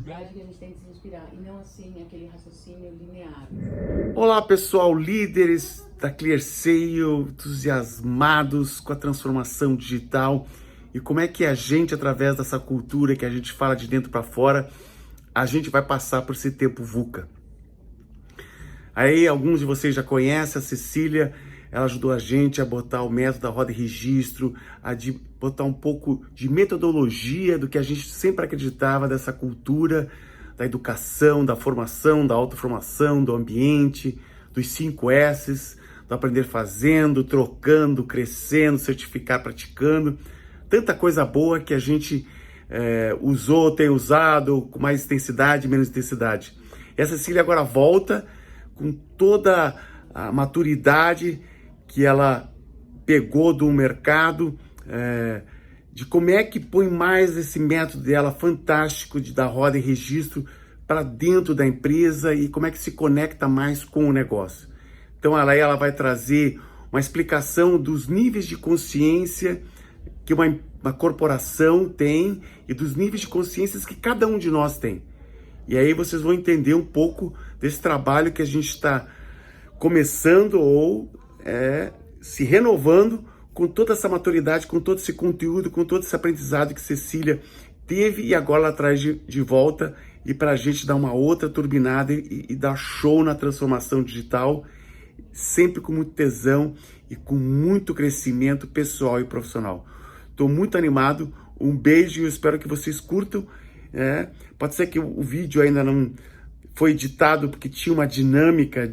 Eu acho que a gente tem que se inspirar e não assim aquele raciocínio linear. Olá pessoal, líderes da ClearSale, entusiasmados com a transformação digital e como é que a gente, através dessa cultura que a gente fala de dentro para fora, a gente vai passar por esse tempo VUCA. Aí alguns de vocês já conhecem a Cecília, ela ajudou a gente a botar o método da roda e registro, botar um pouco de metodologia do que a gente sempre acreditava dessa cultura, da educação, da formação, da autoformação, do ambiente, dos 5 S's, do aprender fazendo, trocando, crescendo, certificar, praticando. Tanta coisa boa que a gente usou, tem usado com mais intensidade, menos intensidade. E a Cecília agora volta com toda a maturidade que ela pegou do mercado, de como é que põe mais esse método dela fantástico da roda e registro para dentro da empresa e como é que se conecta mais com o negócio. Então ela vai trazer uma explicação dos níveis de consciência que uma corporação tem e dos níveis de consciência que cada um de nós tem. E aí vocês vão entender um pouco desse trabalho que a gente está começando ou se renovando com toda essa maturidade, com todo esse conteúdo, com todo esse aprendizado que Cecília teve e agora ela traz de volta e para a gente dar uma outra turbinada e dar show na transformação digital, sempre com muito tesão e com muito crescimento pessoal e profissional. Estou muito animado, um beijo e eu espero que vocês curtam. Pode ser que o vídeo ainda não foi editado porque tinha uma dinâmica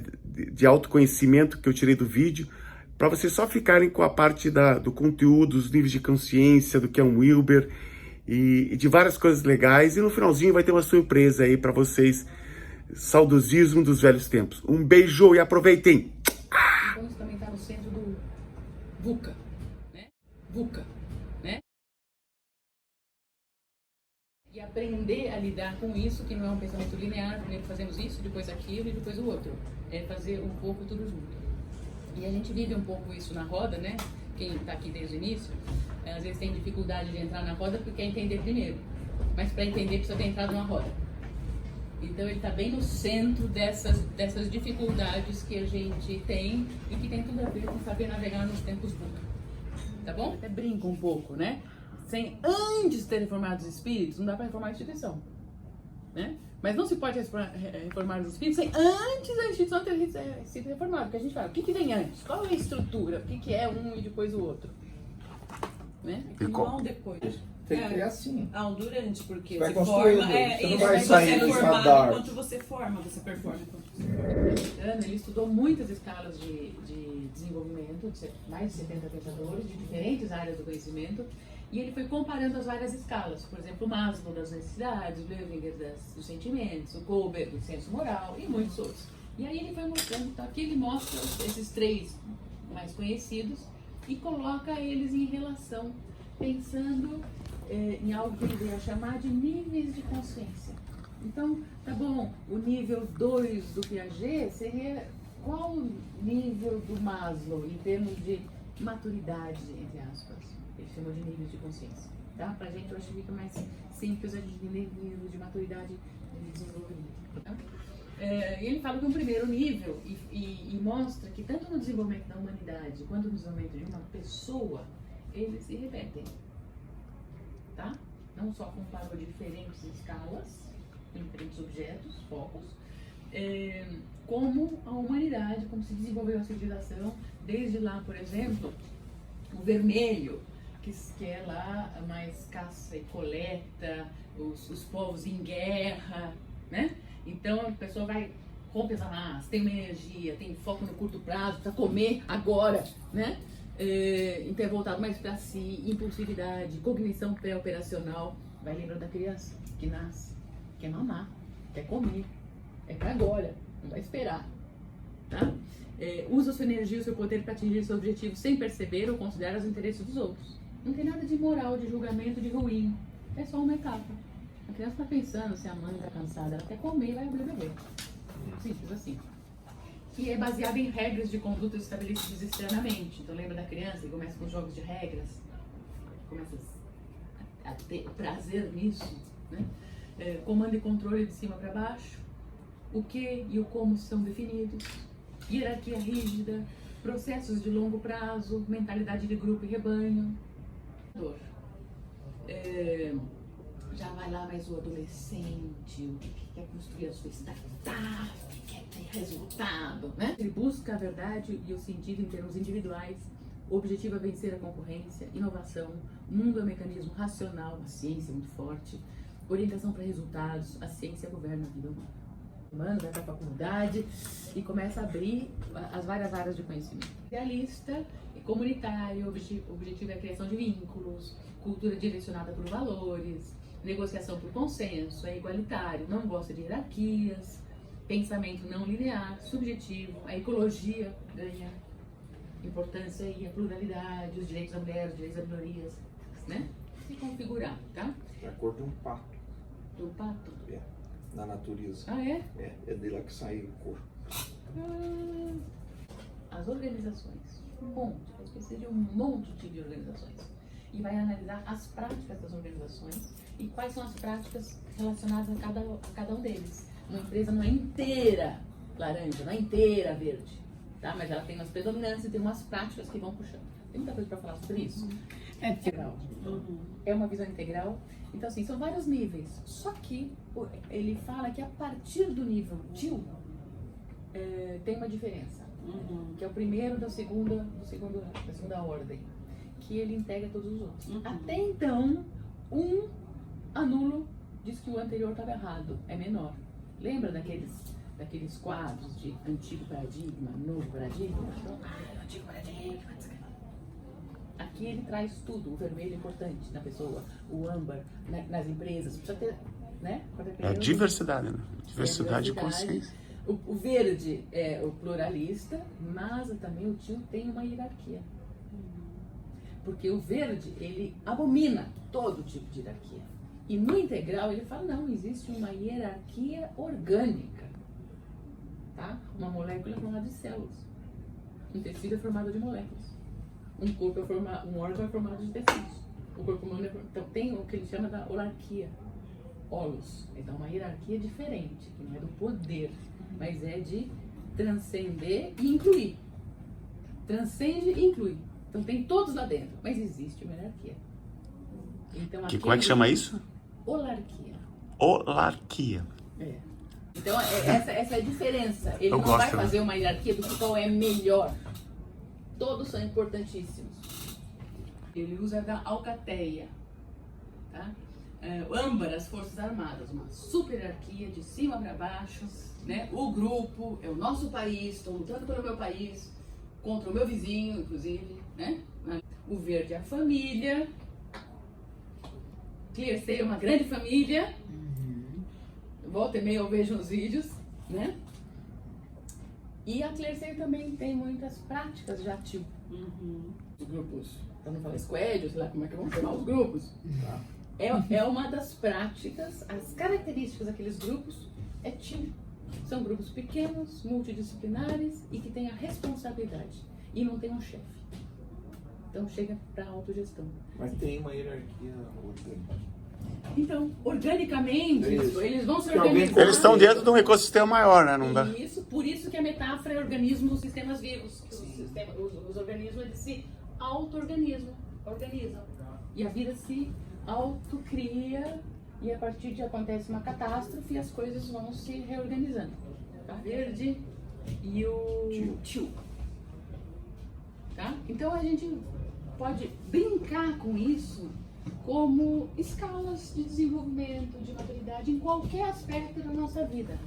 de autoconhecimento que eu tirei do vídeo, para vocês só ficarem com a parte do conteúdo, dos níveis de consciência, do que é um Wilber e de várias coisas legais. E no finalzinho vai ter uma surpresa aí para vocês, saudosismo dos velhos tempos. Um beijo e aproveitem! Então isso também está no centro do VUCA, né? VUCA, né? E aprender a lidar com isso, que não é um pensamento linear, primeiro fazemos isso, depois aquilo e depois o outro. É fazer um pouco tudo junto. E a gente vive um pouco isso na roda, né? Quem está aqui desde o início, às vezes tem dificuldade de entrar na roda porque quer entender primeiro. Mas para entender precisa ter entrado na roda. Então ele está bem no centro dessas dificuldades que a gente tem e que tem tudo a ver com saber navegar nos tempos VUCA. Tá bom? Até brinco um pouco, né? Sem antes ter reformado os espíritos, não dá para reformar a instituição, né? Mas não se pode reformar os espíritos sem antes a instituição ter sido reformada. Porque a gente fala, o que vem antes? Qual é a estrutura? O que é um e depois o outro? Né? E não há um depois. Tem que ter assim. Há um durante, porque Vai você construindo, forma. você não Isso, vai mas sair você do é formado radar. enquanto você forma, você performa enquanto você forma. Ele estudou muitas escalas de desenvolvimento, mais de 70 pensadores de diferentes áreas do conhecimento, e ele foi comparando as várias escalas. Por exemplo, o Maslow das necessidades, o Levinger dos sentimentos, o Kohlberg do senso moral e muitos outros. E aí ele foi mostrando, tá? Aqui ele mostra esses 3 mais conhecidos e coloca eles em relação, pensando em algo que ele veio chamar de níveis de consciência. Então, tá bom, o nível 2 do Piaget seria qual o nível do Maslow em termos de maturidade, entre aspas? Ele chamou de níveis de consciência. Tá? Pra gente, eu acho que fica mais simples a gente entender níveis de maturidade de desenvolvimento. Tá? E ele fala que um primeiro nível e mostra que tanto no desenvolvimento da humanidade quanto no desenvolvimento de uma pessoa, eles se repetem. Tá? Não só comparou diferentes escalas, diferentes objetos, focos, como a humanidade, como se desenvolveu a civilização, desde lá, por exemplo, o vermelho, que é lá mais caça e coleta, os povos em guerra, né? Então a pessoa rompe as amarras, tem uma energia, tem foco no curto prazo, precisa comer agora, né? Então é voltado mais para si, impulsividade, cognição pré-operacional. Vai lembrando da criança que nasce, quer mamar, quer comer, é para agora, não vai esperar, tá? Usa sua energia e o seu poder para atingir seu objetivo sem perceber ou considerar os interesses dos outros. Não tem nada de moral, de julgamento, de ruim, é só uma etapa. A criança está pensando se a mãe está cansada, ela quer comer e vai abrir o bebê. Simples assim. Que é baseado em regras de conduta estabelecidas externamente. Então lembra da criança que começa com jogos de regras, começa a ter prazer nisso, né? comando e controle de cima para baixo, o que e o como são definidos, hierarquia rígida, processos de longo prazo, mentalidade de grupo e rebanho. Já vai lá mais o adolescente, o que quer construir a sua startup, que quer ter resultado, né? Ele busca a verdade e o sentido em termos individuais. O objetivo é vencer a concorrência, inovação, o mundo é um mecanismo racional, a ciência é muito forte, orientação para resultados, a ciência governa a vida humana. O humano vai para a faculdade e começa a abrir as várias áreas de conhecimento. Realista, comunitário, o objetivo é a criação de vínculos, cultura direcionada por valores, negociação por consenso, é igualitário, não gosta de hierarquias, pensamento não linear, subjetivo, a ecologia ganha importância e a pluralidade, os direitos da mulher, os direitos das minorias, né? Se configurar, tá? É a cor de um pato. Do pato. É, na natureza. Ah, é? É de lá que sai a cor. As organizações, um monte, a gente precisa de um monte de organizações. E vai analisar as práticas das organizações e quais são as práticas relacionadas a cada um deles. Uma empresa não é inteira laranja, não é inteira verde, tá? Mas ela tem umas predominâncias e tem umas práticas que vão puxando. Tem muita coisa para falar sobre isso. É integral. É uma visão integral. Então, assim, são vários níveis. Só que ele fala que a partir do nível TIL tem uma diferença. Que é o primeiro da segunda ordem. Que ele integra todos os outros. Até então, um anulo, diz que o anterior estava errado, é menor. Lembra daqueles quadros de antigo paradigma, novo paradigma? Então, antigo paradigma. Aqui ele traz tudo, o vermelho é importante na pessoa, o âmbar nas empresas, precisa ter, né? É diversidade, né? Diversidade e consciência. O verde é o pluralista, mas também o TIL tem uma hierarquia. Porque o verde, ele abomina todo tipo de hierarquia. E no integral ele fala, não, existe uma hierarquia orgânica. Tá? Uma molécula é formada de células. Um tecido é formado de moléculas. Um corpo um órgão é formado de tecidos. O corpo humano então tem o que ele chama da holarquia. Holos. Então uma hierarquia diferente, que não é do poder, mas é de transcender e incluir. Transcende e inclui. Então tem todos lá dentro, mas existe uma hierarquia. Então, Como é que chama isso? Holarquia. Holarquia. É. Então essa é a diferença. Ele não vai fazer uma hierarquia do qual é melhor. Todos são importantíssimos. Ele usa da alcateia, tá? Âmbar, as Forças Armadas, uma super hierarquia de cima para baixo, né? O grupo é o nosso país, estou lutando pelo meu país, contra o meu vizinho, inclusive, né? O verde é a família. Clearsay é uma grande família. Volta e meia eu vejo nos vídeos, né? E a Clearsay também tem muitas práticas de ativo. Os grupos, para não falar squad, sei lá como é que vamos chamar os grupos. Tá? É uma das práticas, as características daqueles grupos é time. São grupos pequenos, multidisciplinares e que têm a responsabilidade. E não tem um chefe. Então chega para a autogestão. Mas tem uma hierarquia orgânica. Então, organicamente, eles vão se Que alguém- organizar. Eles estão dentro de um ecossistema maior, né? Não dá. Isso, por isso que a metáfora é organismos, sistemas vivos. Os organismos, eles se auto-organizam. E a vida se autocria e a partir de acontece uma catástrofe as coisas vão se reorganizando. Tá? Verde e o tio. Tá? Então a gente pode brincar com isso como escalas de desenvolvimento, de maturidade em qualquer aspecto da nossa vida.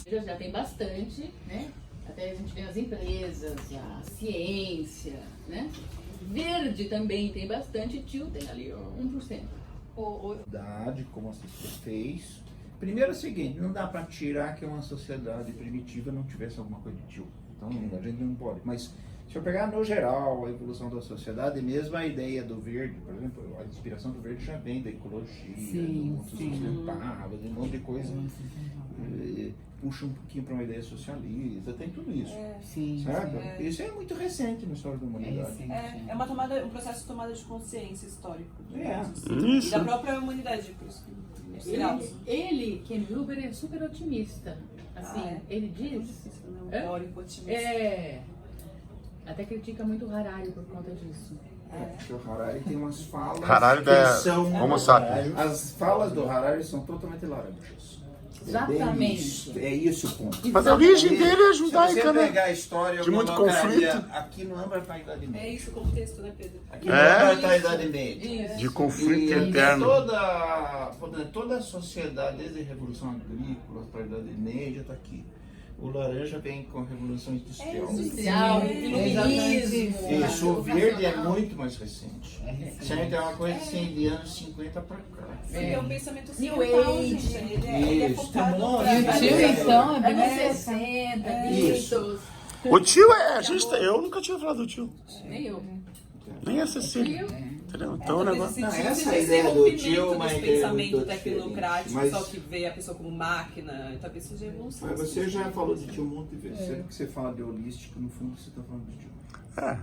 Já tem bastante, né? Até a gente vê as empresas, a ciência, né? Verde também tem bastante, tio tem ali 1%. Sociedade, como a sociedade fez. Primeiro é o seguinte, não dá para tirar que uma sociedade primitiva não tivesse alguma coisa de tio. Então a gente não pode. Mas Se eu pegar no geral a evolução da sociedade, mesmo a ideia do verde, por exemplo, a inspiração do verde já vem da ecologia, do mundo sustentável, de um monte de coisa. Puxa um pouquinho para uma ideia socialista, tem tudo isso. Certo? Isso é muito recente na história da humanidade. Um processo de tomada de consciência histórico. Isso. Da própria humanidade, por isso. Ele, Ken Wilber, é super otimista. Assim, ele diz. Teórico otimista. Até critica muito o Harari por conta disso. Porque o Harari tem umas falas Harari que são... Homo sapiens. As falas do Harari são totalmente laranjas. Exatamente. É isso o ponto. Mas a origem dele é Se judaica, você né? pegar a história, eu De muito colocaria conflito. aqui no âmbito da Idade Média. É isso o contexto, né, Pedro? Aqui no âmbito da Idade Média. De conflito E eterno. toda a sociedade, desde a Revolução Agrícola para a Idade Média, está aqui. O laranja vem com a Revolução Industrial. Industrial, iluminismo. Isso, o verde é muito mais recente. Certo? É uma coisa assim, de anos 50 para cá. É um pensamento New ocidental, Age. gente. Ele é Isso, focado tem um monte pra- de pra- coisa. Então, é bem Anos 60, Isso. O tio eu nunca tinha falado do tio. Nem eu. Nem a Cecília. Entendeu? Então o Talvez negócio. esse Não, sentido essa desse ideia do rompimento tio é uma desse ideia pensamento muito tecnocrático, diferente, só que vê a pessoa como máquina, talvez seja evolução. Mas você já falou de tio um monte de vezes. Sempre que você fala de holístico, no fundo você está falando de tio.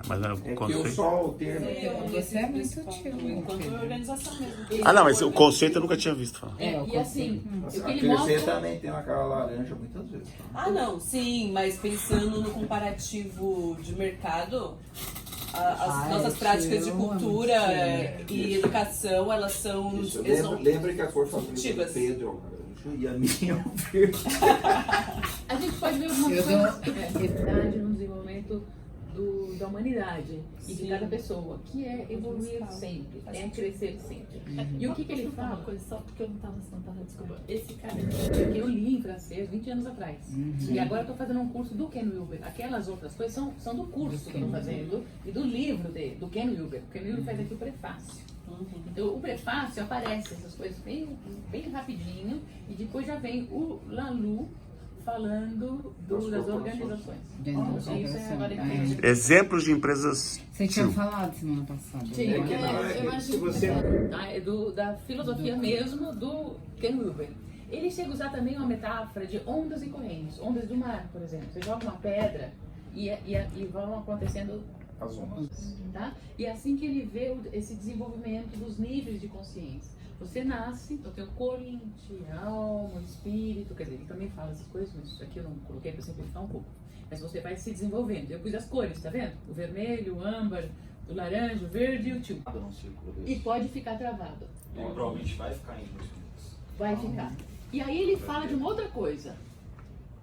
Mas é o É que eu conceito. só o termo. Você é muito tio. Enquanto organização mesmo. Não, mas o conceito eu nunca tinha visto falar. E assim, o que A ele crescer mostra... também tem uma cara laranja muitas vezes. Tá? Ah, não, sim, mas pensando no comparativo de mercado, as nossas práticas de cultura e educação, elas são... Isso, eles são lembra que a cor favorita do positivas. Pedro é o laranja e a minha é o verde. A gente pode ver algumas coisas no desenvolvimento da humanidade e de cada pessoa, que é evoluir sempre, é crescer sempre. E o que ele fala? Uma coisa só porque eu não estava sentada, desculpa. Esse cara Que eu li em francês 20 anos atrás. E agora eu estou fazendo um curso do Ken Wilber. Aquelas outras coisas são do curso que eu estou fazendo e do livro do Ken Wilber. O Ken Wilber faz aqui o prefácio. Então, o prefácio aparece essas coisas bem rapidinho e depois já vem o Lalu falando das organizações. Isso é agora que Exemplos de empresas. Você tinha falado semana passada. Sim. É que não, é eu que acho se você... da filosofia mesmo do Ken Wilber. Ele chega a usar também uma metáfora de ondas e correntes. Ondas do mar, por exemplo. Você joga uma pedra e vão acontecendo As ondas. tá? E é assim que ele vê esse desenvolvimento dos níveis de consciência. Você nasce, então tem o corrente, a alma, o espírito, quer dizer, ele também fala essas coisas, mas isso aqui eu não coloquei para simplificar um pouco. Mas você vai se desenvolvendo. Eu pus as cores, tá vendo? O vermelho, o âmbar, o laranja, o verde e o tio. E pode ficar travado. Provavelmente vai ficar em Vai ficar. E aí ele fala de uma outra coisa.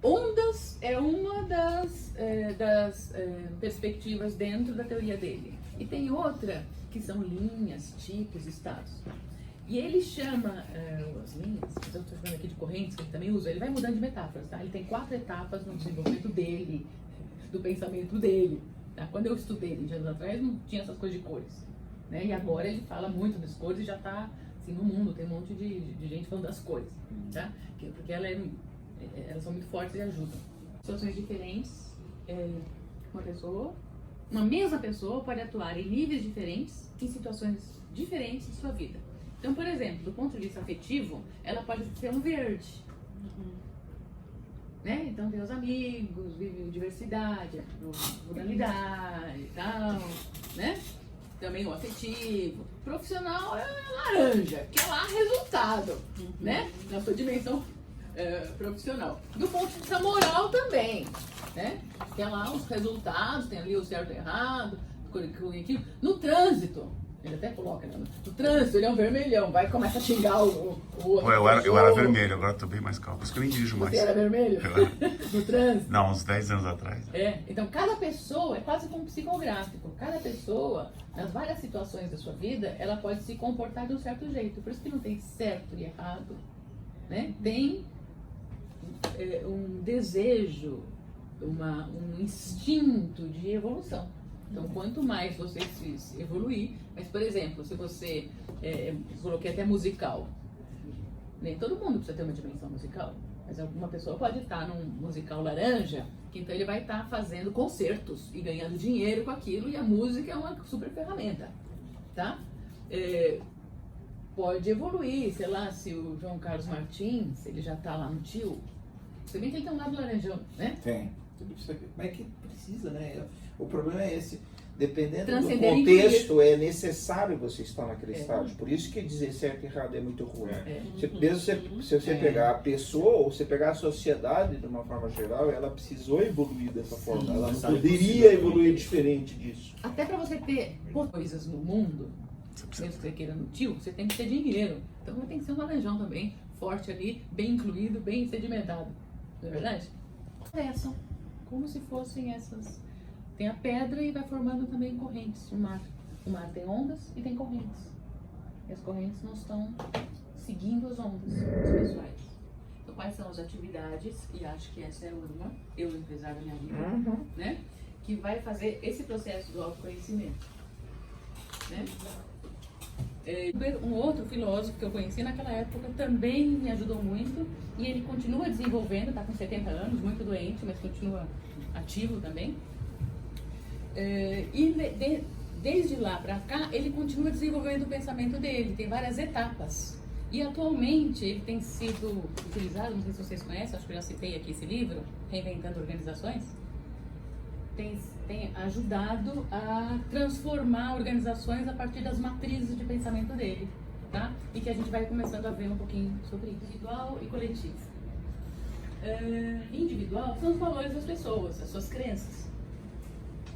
Ondas é uma das perspectivas dentro da teoria dele. E tem outra que são linhas, tipos, estados. E ele chama as linhas, eu estou chamando aqui de correntes, que ele também usa, ele vai mudando de metáforas, tá? Ele tem 4 etapas no desenvolvimento dele, do pensamento dele. Tá? Quando eu estudei 20 anos atrás, não tinha essas coisas de cores. Né? E agora ele fala muito das cores e já está assim, no mundo, tem um monte de gente falando das cores. Tá? Porque elas são muito fortes e ajudam. Situações diferentes, uma mesma pessoa pode atuar em níveis diferentes, em situações diferentes de sua vida. Então, por exemplo, do ponto de vista afetivo, ela pode ser um verde. Né? Então tem os amigos, vive diversidade, modalidade e tal, né? Também o afetivo. Profissional é laranja, que é lá resultado, né? Na sua dimensão profissional. Do ponto de vista moral também, né? Que é lá os resultados, tem ali o certo e errado, cognitivo. No trânsito, ele até coloca, né? No trânsito ele é um vermelhão, vai e começa a xingar o outro. Eu era vermelho, agora tô bem mais calmo. Por isso que eu nem dirijo mais. Você era vermelho? Eu era. No trânsito? Não, uns 10 anos atrás. Então cada pessoa é quase como um psicográfico. Cada pessoa, nas várias situações da sua vida, ela pode se comportar de um certo jeito. Por isso que não tem certo e errado, né? Tem um desejo, um instinto de evolução. Então, quanto mais você se evoluir, mas, por exemplo, se você, coloquei até musical, nem todo mundo precisa ter uma dimensão musical. Mas alguma pessoa pode estar num musical laranja, que então ele vai estar fazendo concertos e ganhando dinheiro com aquilo, e a música é uma super ferramenta, tá? Pode evoluir, sei lá, se o João Carlos Martins, ele já tá lá no Tio, se bem que ele tem um lado laranjão, né? Tem. Mas é que precisa, né? O problema é esse. Dependendo do Transcender contexto, é necessário você estar naquele estágio. Por isso que dizer certo e errado é muito ruim. Mesmo se você pegar a pessoa, ou você pegar a sociedade de uma forma geral, ela precisou evoluir dessa forma. Ela não poderia evoluir diferente disso. Até para você ter coisas no mundo, mesmo que você queira no Tio, você tem que ter dinheiro. Então tem que ser um laranjão também, forte ali, bem incluído, bem sedimentado. Não é verdade? Conversam, como se fossem essas... Tem a pedra e vai formando também correntes. O mar tem ondas e tem correntes. E as correntes não estão seguindo as ondas, os pessoais. Então, quais são as atividades? E acho que essa é uma, eu empresário da minha vida, né? Que vai fazer esse processo do autoconhecimento. Né? Um outro filósofo que eu conheci naquela época também me ajudou muito. E ele continua desenvolvendo, está com 70 anos, muito doente, mas continua ativo também. Desde lá para cá, ele continua desenvolvendo o pensamento dele, tem várias etapas. E atualmente ele tem sido utilizado, não sei se vocês conhecem, acho que eu já citei aqui esse livro, Reinventando Organizações. Tem ajudado a transformar organizações a partir das matrizes de pensamento dele, tá? E que a gente vai começando a ver um pouquinho sobre individual e coletivo. Individual são os valores das pessoas, as suas crenças.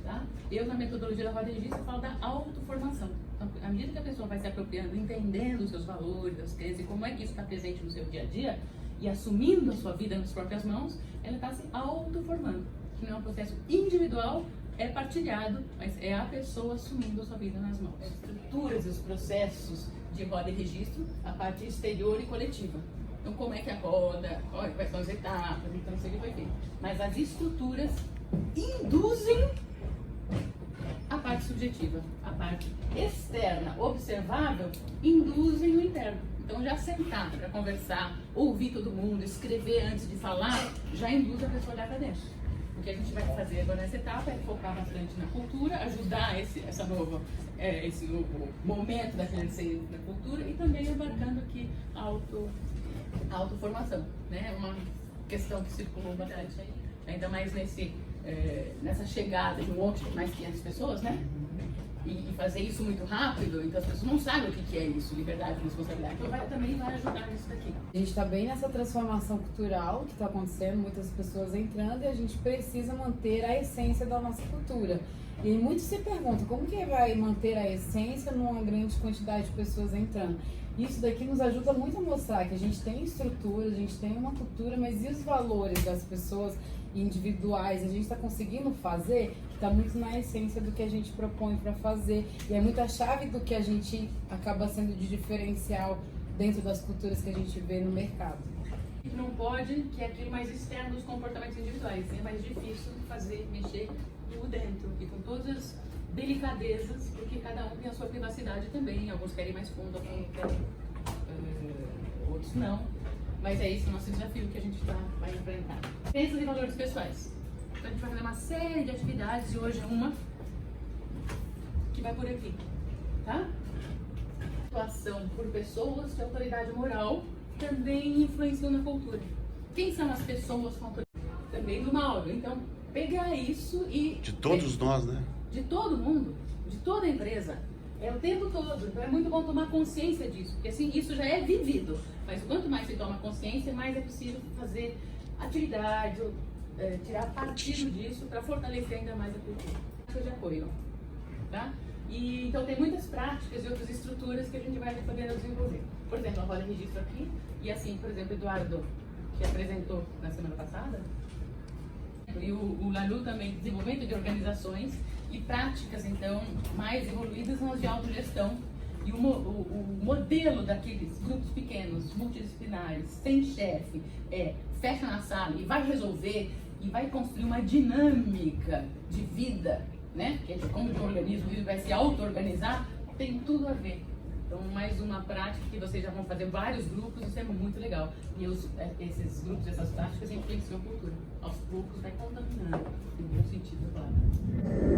Tá? Eu, na metodologia da roda regista, falo da autoformação. Então, à medida que a pessoa vai se apropriando, entendendo os seus valores, as crenças e como é que isso está presente no seu dia a dia e assumindo a sua vida nas próprias mãos, ela está se autoformando. Que não é um processo individual, é partilhado, mas é a pessoa assumindo a sua vida nas mãos. As estruturas e os processos de roda e registro, a parte exterior e coletiva. Então, como é que a roda, quais são as etapas, então isso aqui foi feito. Mas as estruturas induzem a parte subjetiva, a parte externa, observável, induzem o interno. Então, já sentar para conversar, ouvir todo mundo, escrever antes de falar, já induz a pessoa a olhar para dentro. O que a gente vai fazer agora nessa etapa é focar bastante na cultura, ajudar esse novo momento da criança na cultura e também embarcando aqui a autoformação, né? Uma questão que circulou bastante aí, ainda mais nessa chegada de um monte de mais 500 pessoas, né? E fazer isso muito rápido, então as pessoas não sabem o que é isso, liberdade e responsabilidade. Então também vai ajudar nisso daqui. A gente está bem nessa transformação cultural que está acontecendo, muitas pessoas entrando e a gente precisa manter a essência da nossa cultura. E muitos se perguntam como que vai manter a essência numa grande quantidade de pessoas entrando. Isso daqui nos ajuda muito a mostrar que a gente tem estrutura, a gente tem uma cultura, mas e os valores das pessoas individuais? A gente está conseguindo fazer, que está muito na essência do que a gente propõe para fazer. E é muita chave do que a gente acaba sendo de diferencial dentro das culturas que a gente vê no mercado. Não pode, que é aquilo mais externo dos comportamentos individuais. É mais difícil mexer por dentro e com todas as delicadezas, porque cada um tem a sua privacidade também. Alguns querem mais fundo, alguns querem, outros não. Mas é esse o nosso desafio que a gente vai enfrentar. Crenças e valores pessoais. Então a gente vai fazer uma série de atividades e hoje é uma que vai por aqui, tá? Atuação por pessoas de autoridade moral também influenciam na cultura. Quem são as pessoas com autoridade? Também do Mauro. Então, pegar isso e... De todos nós, né? De todo mundo, de toda a empresa. É o tempo todo. Então é muito bom tomar consciência disso, porque assim, isso já é vivido. Mas quanto mais se toma consciência, mais é possível fazer atividade, tirar partido disso para fortalecer ainda mais a cultura. De apoio, tá? E, então tem muitas práticas e outras estruturas que a gente vai podendo desenvolver. Por exemplo, a roda de registro aqui, e assim, por exemplo, Eduardo, que apresentou na semana passada, e o Lalu também, desenvolvimento de organizações e práticas, então, mais evoluídas nas de autogestão. E o modelo daqueles grupos pequenos, multidisciplinares, sem chefe, fecha na sala e vai resolver e vai construir uma dinâmica de vida, né? Que é como o organismo vai se auto-organizar, tem tudo a ver Então, mais uma prática que vocês já vão fazer vários grupos, isso é muito legal. E esses grupos, essas práticas influenciam a cultura. Aos poucos vai contaminando, em bom sentido, claro.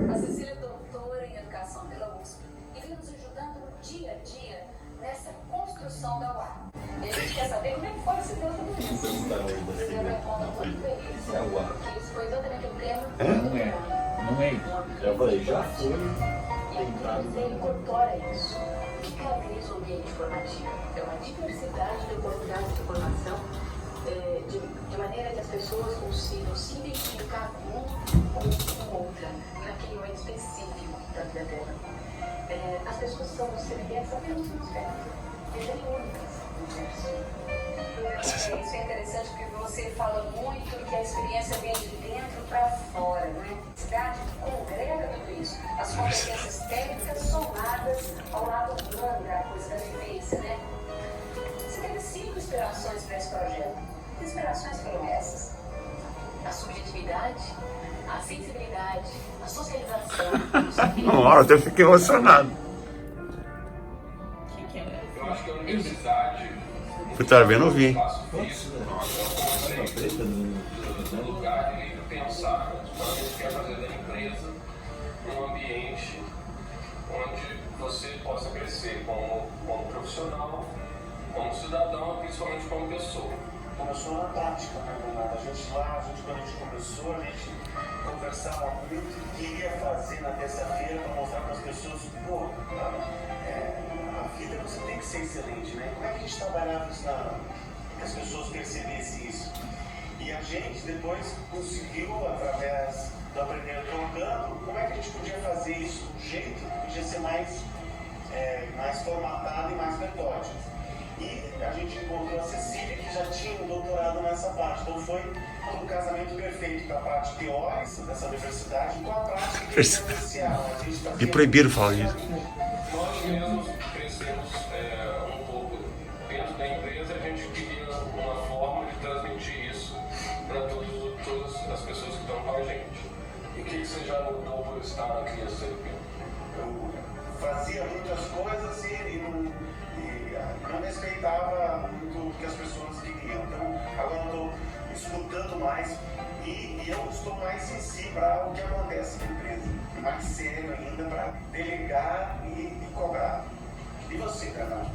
A Cecília é doutora em educação pela USP e vem nos ajudando no dia a dia nessa construção da UAR. E a gente quer saber como é que foi se deu tudo isso. Você vai contar muito feliz, porque isso foi exatamente o tema. Não é isso. Já falei, já foi. E a gente incorpora isso. O que caracteriza o ambiente formativo? É uma diversidade de oportunidades de formação, de maneira que as pessoas consigam se identificar com um ou com outra, naquele momento específico da vida dela. As pessoas são semelhantes apenas no aspecto, mas serem únicas no universo. Isso é interessante porque você fala muito que a experiência vem de dentro para fora, não é? A cidade congrega tudo isso. As competências técnicas somadas ao lado humano da coisa da vivência, né? Você teve 5 inspirações para esse projeto. Que inspirações foram essas? A subjetividade, a sensibilidade, a socialização. Nossa, eu fiquei emocionado. Eu acho que a universidade. Fui estar vendo, ouvi. No lugar de livre pensar, quando a gente quer fazer da empresa um ambiente onde você possa crescer como profissional, como cidadão e principalmente como pessoa. Começou na prática, né, Bernardo? Quando a gente começou, a gente conversava muito o que ia fazer na terça-feira para mostrar para as pessoas, pô, a vida você tem que ser excelente, né? Como é que a gente trabalhava isso que as pessoas percebessem isso? E a gente depois conseguiu, através do Aprender Trocando, como é que a gente podia fazer isso de um jeito que podia ser mais formatado e mais metódico. E a gente encontrou a Cecília, que já tinha um doutorado nessa parte. Então foi um casamento perfeito com a parte teórica dessa universidade e com a prática vivencial. Me proibiram falar isso. Nós mesmos crescemos um pouco dentro da empresa, a gente queria uma forma de transmitir isso para todas as pessoas que estão com a gente. E o que você já mudou por estar na criança? Eu fazia muitas coisas e não respeitava muito o que as pessoas queriam. Então, agora eu estou escutando mais e eu estou mais em si para o que acontece na empresa. Mais sério ainda para delegar e cobrar. E você, Bernardo?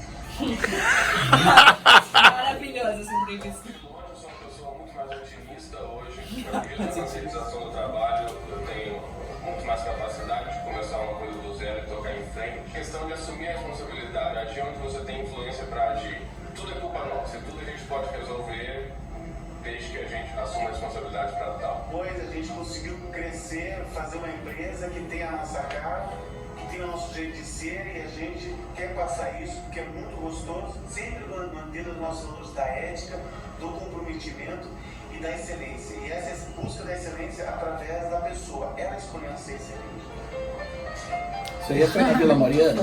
Maravilhosa essa entrevista. Eu sou uma pessoa muito mais otimista hoje. Eu vejo na terceirização do trabalho, eu tenho muito mais capacidade de começar uma coisa do zero e tocar em frente. Questão de assumir a responsabilidade, agir onde você tem influência para agir. Tudo é culpa nossa, tudo a gente pode resolver desde que a gente assuma a responsabilidade para tal. Pois a gente conseguiu crescer, fazer uma empresa que tem a nossa cara, que tem o nosso jeito de ser e a gente quer passar isso porque é muito gostoso, sempre mantendo os nossos valores da ética, do comprometimento e da excelência. E essa busca da excelência através da pessoa, ela escolhendo ser excelente. Isso aí foi na Vila Mariana?